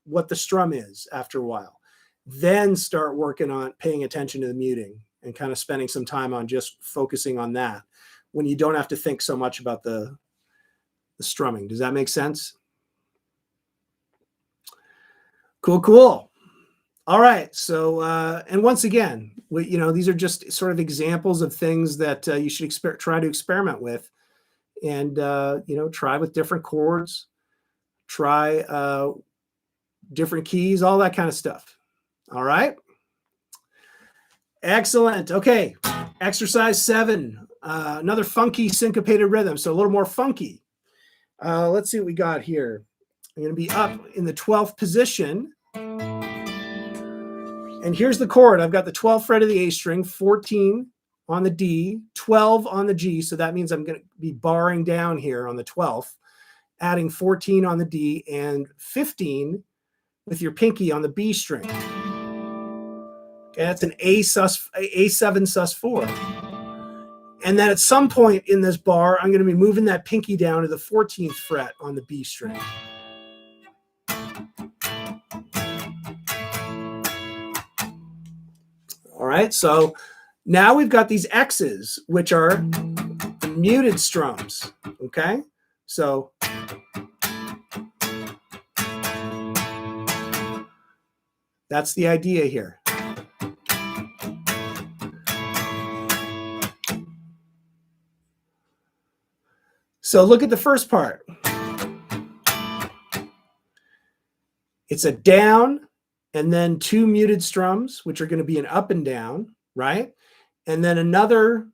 what the strum is after a while. Then start working on paying attention to the muting and kind of spending some time on just focusing on that when you don't have to think so much about the strumming. Does that make sense? Cool, cool. All right. So, and once again, these are just sort of examples of things that you should try to experiment with, and, try with different chords, try different keys, all that kind of stuff. All right. Excellent. Okay. Exercise 7, another funky syncopated rhythm. So a little more funky. Let's see what we got here. I'm going to be up in the 12th position. And here's the chord. I've got the 12th fret of the A string, 14 on the D, 12 on the G. So that means I'm going to be barring down here on the 12th, adding 14 on the D and 15 with your pinky on the B string. Okay, that's an A7 sus 4. And then at some point in this bar, I'm going to be moving that pinky down to the 14th fret on the B string. All right, so now we've got these X's, which are the muted strums, okay? So that's the idea here. So look at the first part. It's a down and then 2 muted strums, which are going to be an up and down, right? And then another,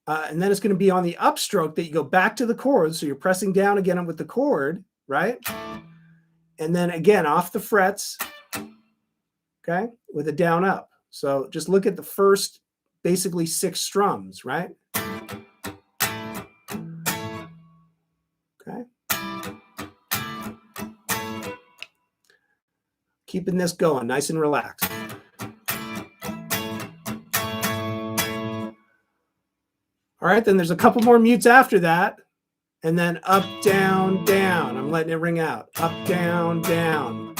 and then it's going to be on the upstroke that you go back to the chord. So you're pressing down again with the chord, right? And then again, off the frets, okay, with a down up. So just look at the first basically 6 strums, right? Okay. Keeping this going nice and relaxed. All right, then there's a couple more mutes after that. And then up, down, down. I'm letting it ring out. Up, down, down.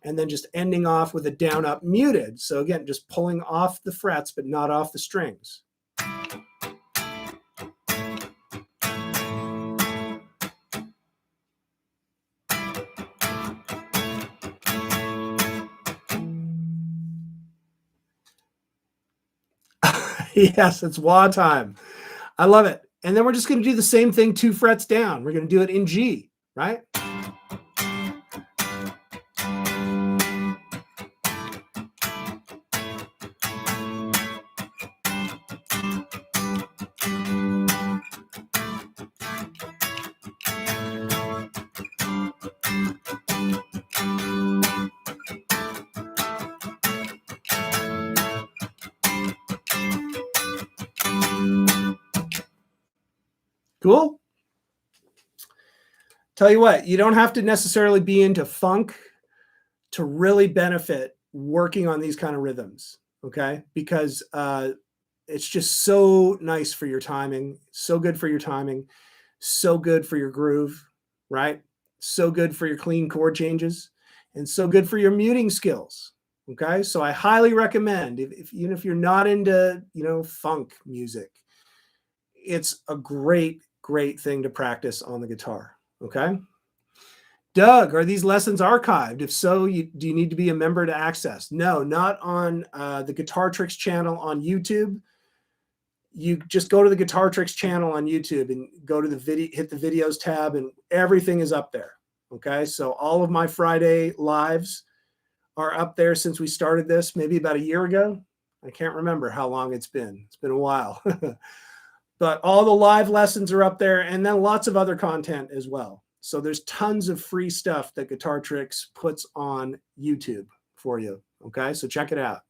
and then just ending off with a down up muted. So again, just pulling off the frets, but not off the strings. Yes, it's wah time. I love it. And then we're just going to do the same thing 2 frets down. We're going to do it in G, right? Cool. Tell you what, you don't have to necessarily be into funk to really benefit working on these kind of rhythms, okay? Because it's just so nice for your timing, so good for your timing, so good for your groove, right? So good for your clean chord changes, and so good for your muting skills, okay? So I highly recommend, even if you're not into, funk music, it's a great, great thing to practice on the guitar, okay? Doug, are these lessons archived? If so, do you need to be a member to access? No, not on the Guitar Tricks channel on YouTube. You just go to the Guitar Tricks channel on YouTube and go to the video, hit the videos tab, and everything is up there. Okay, so all of my Friday lives are up there since we started this, maybe about a year ago. I can't remember how long it's been. It's been a while. But all the live lessons are up there, and then lots of other content as well. So there's tons of free stuff that Guitar Tricks puts on YouTube for you. Okay, so check it out.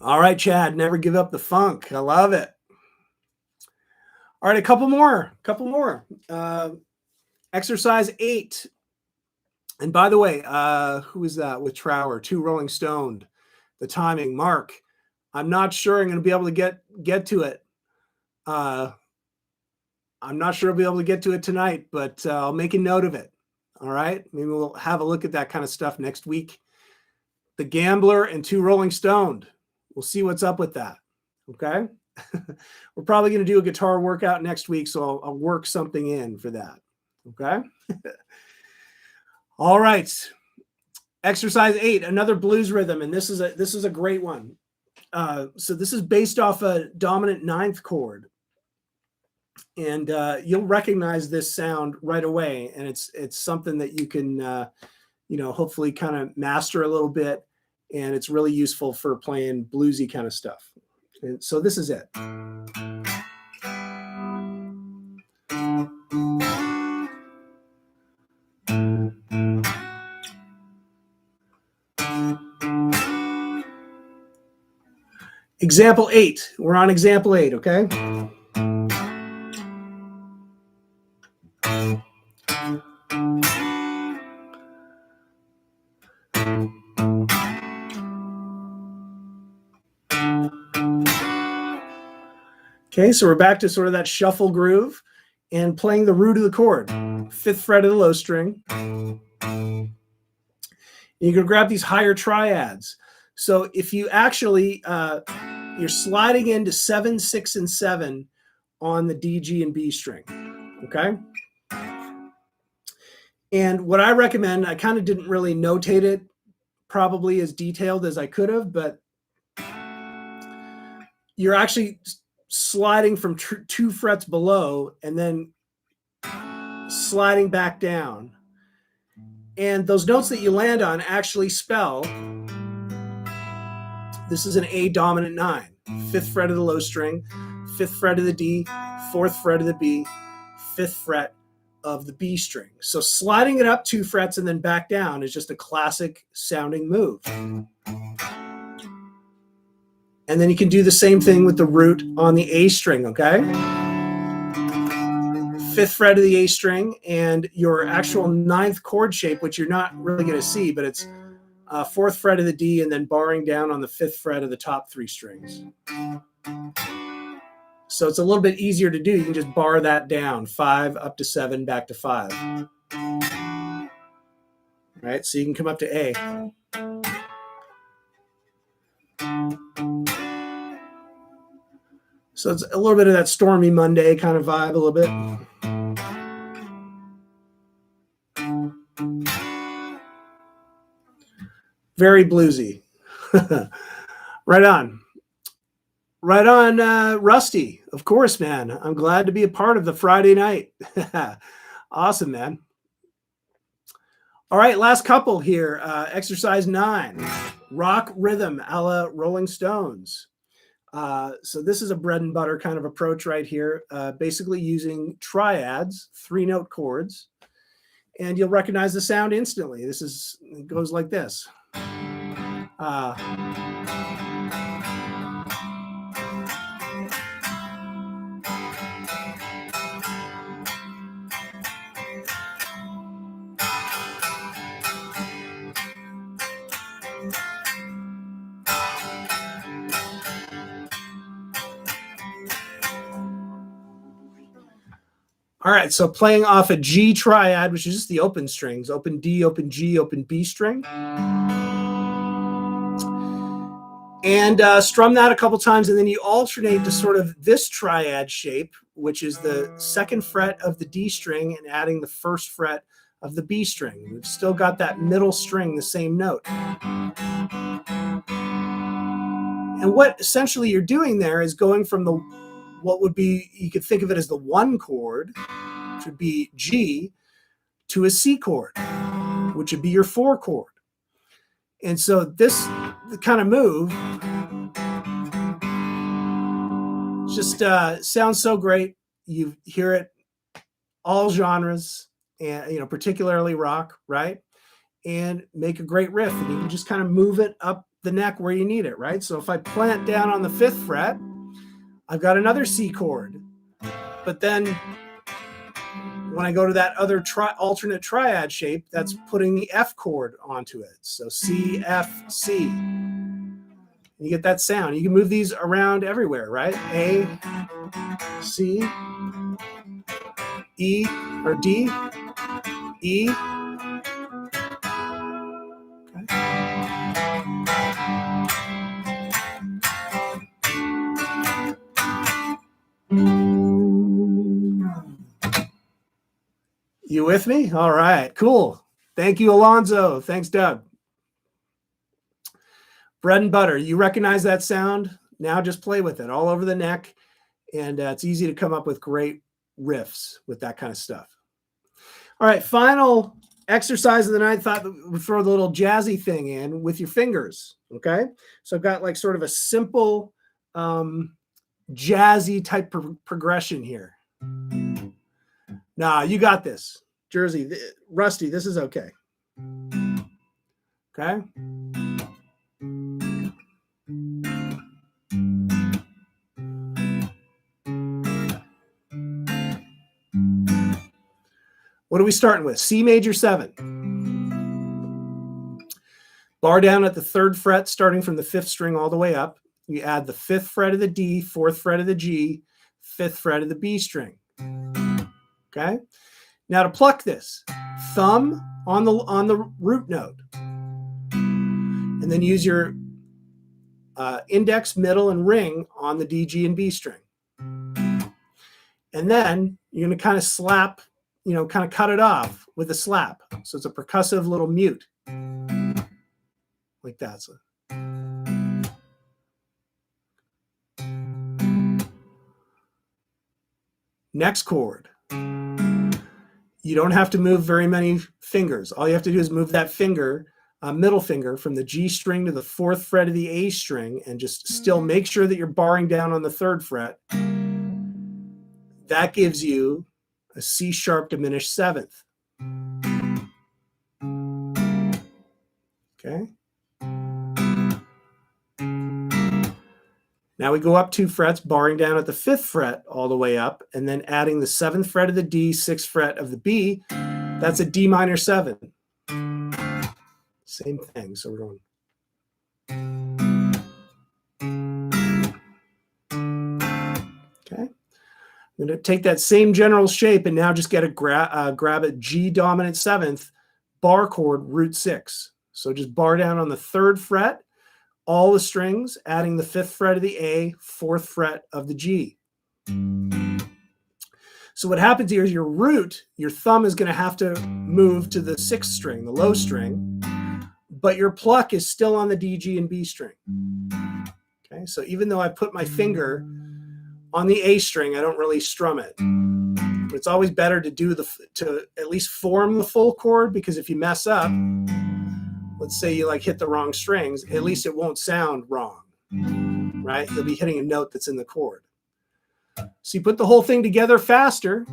All right, Chad, never give up the funk. I love it. All right, a couple more. Exercise 8. And by the way, who is that with Trower? 2 Rolling Stoned. The timing, Mark. I'm not sure I'm going to be able to get to it. I'm not sure I'll be able to get to it tonight, but I'll make a note of it. All right, maybe we'll have a look at that kind of stuff next week. The Gambler and 2 Rolling Stoned. We'll see what's up with that. Okay. We're probably going to do a guitar workout next week, so I'll work something in for that. Okay. All right. Exercise 8, another blues rhythm, and this is a great one. So this is based off a dominant 9th chord, and you'll recognize this sound right away. And it's something that you can hopefully kind of master a little bit, and it's really useful for playing bluesy kind of stuff. And so this is it. Example 8. We're on example 8, okay? Okay, so we're back to sort of that shuffle groove and playing the root of the chord, 5th fret of the low string. You can grab these higher triads. So if you actually, you're sliding into 7, 6, and 7 on the D, G, and B string, okay? And what I recommend, I kind of didn't really notate it probably as detailed as I could have, but you're actually sliding from 2 frets below and then sliding back down. And those notes that you land on actually spell, this is an A dominant 9, 5th fret of the low string, 5th fret of the D, 4th fret of the B, 5th fret of the B string. So sliding it up 2 frets and then back down is just a classic sounding move. And then you can do the same thing with the root on the A string, okay? 5th fret of the A string, and your actual 9th chord shape, which you're not really going to see, but it's 4th fret of the D and then barring down on the 5th fret of the top 3 strings. So it's a little bit easier to do. You can just bar that down, 5 up to 7, back to 5. right? So you can come up to A. So it's a little bit of that Stormy Monday kind of vibe, a little bit. Very bluesy. Right on. Right on, Rusty. Of course, man. I'm glad to be a part of the Friday night. Awesome, man. All right, last couple here. Exercise 9, rock rhythm a la Rolling Stones. So this is a bread and butter kind of approach right here, basically using triads, 3-note chords, and you'll recognize the sound instantly. It goes like this. All right, so playing off a G triad, which is just the open strings, open D, open G, open B string. And strum that a couple times, and then you alternate to sort of this triad shape, which is the 2nd fret of the D string and adding the 1st fret of the B string. We've still got that middle string, the same note. And what essentially you're doing there is going from what would be, you could think of it as the 1 chord, which would be G, to a C chord, which would be your 4 chord. And so this kind of move just sounds so great. You hear it all genres, and particularly rock, right? And make a great riff, and you can just kind of move it up the neck where you need it, right? So if I plant down on the 5th fret, I've got another C chord. But then when I go to that other alternate triad shape, that's putting the F chord onto it. So C, F, C. And you get that sound. You can move these around everywhere, right? A, C, E, or D, E. You with me? All right, cool. Thank you, Alonzo. Thanks, Doug. Bread and butter. You recognize that sound? Now just play with it all over the neck. And it's easy to come up with great riffs with that kind of stuff. All right, final exercise of the night. Thought we'd throw the little jazzy thing in with your fingers, okay? So I've got like sort of a simple jazzy type progression here. Nah, you got this. Jersey, Rusty, this is okay. Okay? What are we starting with? C major 7. Bar down at the 3rd fret, starting from the 5th string all the way up. You add the 5th fret of the D, 4th fret of the G, 5th fret of the B string. Okay? Now to pluck this, thumb on the root note. And then use your index, middle, and ring on the D, G, and B string. And then you're going to kind of slap, kind of cut it off with a slap. So it's a percussive little mute. Like that. So. Next chord. You don't have to move very many fingers. All you have to do is move that finger, middle finger, from the G string to the 4th fret of the A string, and just still make sure that you're barring down on the 3rd fret. That gives you a C sharp diminished 7th. Okay. Now we go up 2 frets, barring down at the 5th fret all the way up, and then adding the 7th fret of the D, 6th fret of the B. That's a D minor 7. Same thing. So we're going. Okay. I'm going to take that same general shape and now just get grab a G dominant 7th, bar chord, root 6. So just bar down on the 3rd fret, all the strings, adding the 5th fret of the A, 4th fret of the G. So what happens here is your root, your thumb is going to have to move to the 6th string, the low string, but your pluck is still on the D, G, and B string. Okay, so even though I put my finger on the A string, I don't really strum it. But it's always better to at least form the full chord, because if you mess up, let's say you like hit the wrong strings, at least it won't sound wrong, right? You'll be hitting a note that's in the chord. So you put the whole thing together faster.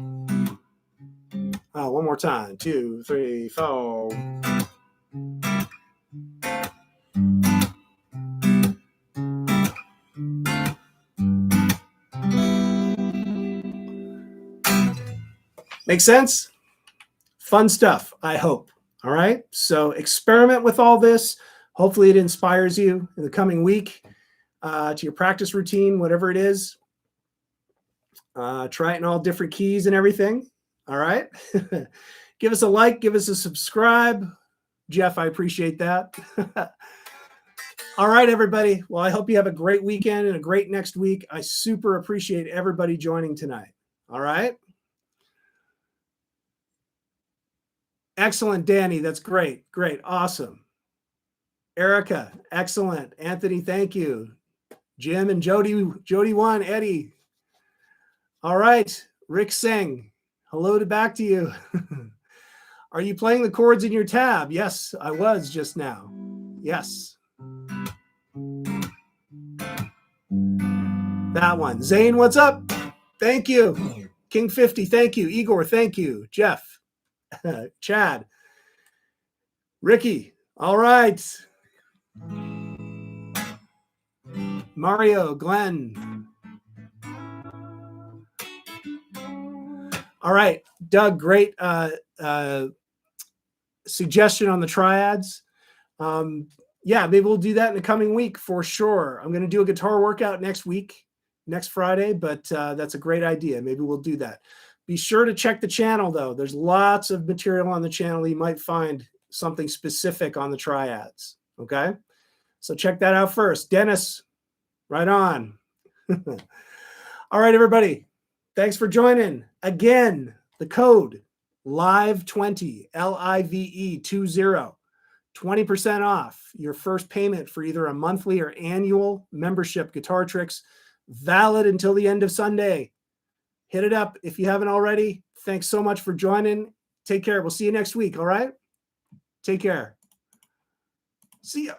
One more time. 2, 3, 4. Make sense? Fun stuff, I hope. All right. So experiment with all this. Hopefully it inspires you in the coming week to your practice routine, whatever it is. Try it in all different keys and everything. All right. Give us a like, give us a subscribe. Jeff, I appreciate that. All right, everybody. Well, I hope you have a great weekend and a great next week. I super appreciate everybody joining tonight. All right. Excellent, Danny. That's great. Great. Awesome. Erica, excellent. Anthony, thank you. Jim and Jody 1, Eddie. All right. Rick Singh, hello back to you. Are you playing the chords in your tab? Yes, I was just now. Yes. That one. Zane, what's up? Thank you. King 50, thank you. Igor, thank you. Jeff, Chad, Ricky, all right. Mario, Glenn. All right, Doug, great suggestion on the triads. Yeah, maybe we'll do that in the coming week for sure. I'm going to do a guitar workout next week, next Friday, but that's a great idea. Maybe we'll do that. Be sure to check the channel, though. There's lots of material on the channel. You might find something specific on the triads, okay? So check that out first. Dennis, right on. All right, everybody. Thanks for joining. Again, the code LIVE20, LIVE 20. 20% off your first payment for either a monthly or annual membership, Guitar Tricks, valid until the end of Sunday. Hit it up if you haven't already. Thanks so much for joining. Take care. We'll see you next week. All right. Take care. See ya.